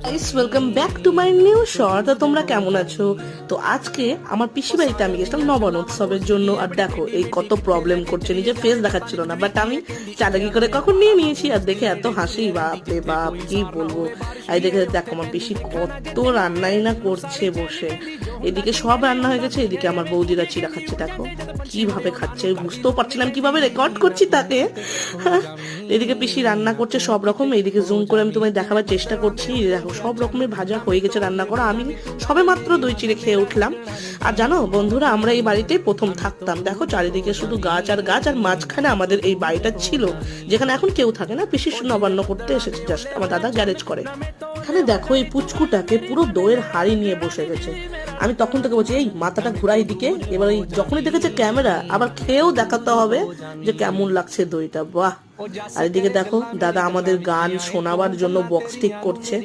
Guys welcome back to my new short. তো তোমরা কেমন আছো? তো আজকে আমার পিসি বাড়িতে আমি গেছিলাম নবান্ন উৎসবের জন্য। আর দেখো এই কত প্রবলেম করছে, নিজের ফেস দেখাচ্ছিল না, বাট আমি চালাকি করে কখন নিয়ে নিয়েছি। আর দেখে এত হাসি, বাপ রে বাপ কি বলবো। আর দেখে দেখো আমার পিসি কত রান্নাই না করছে বসে। এদিকে সব রান্না হয়ে গেছে, এদিকে আমার বৌদিরা চিড়া খাচ্ছে। দেখো কিভাবে খাচ্ছে, বুঝতেও পারছিলাম কিভাবে রেকর্ড করছি তাকে। এদিকে পিসি রান্না করছে সব রকম, এইদিকে জুম করে আমি তোমায় দেখাবার চেষ্টা করছি। দেখো সব রকমের ভাজা হয়ে গেছে রান্না করা। আমি সবে মাত্র দই চিড়ে খেয়ে উঠলাম। আর জানো বন্ধুরা, আমরা এই বাড়িতে প্রথম থাকতাম। দেখো চারিদিকে শুধু গাছ আর গাছ, আর মাঝখানে আমাদের এই বাড়িটা ছিল, যেখানে এখন কেউ থাকে না। পিসি নবান্ন করতে এসেছে, জাস্ট আমার দাদা গ্যারেজ করে। এখানে দেখো এই পুচকুটাকে পুরো দইয়ের হাড়ি নিয়ে বসে গেছে। আমি তখন থেকে বলছি এই মাথাটা ঘুরাই দিকে। এবার এই যখনই দেখেছে ক্যামেরা, আবার খেয়েও দেখাতে হবে যে কেমন লাগছে দইটা। বাহ! আর এদিকে দেখো দাদা আমাদের গান শোনাবার জন্য বক্স ঠিক করছে।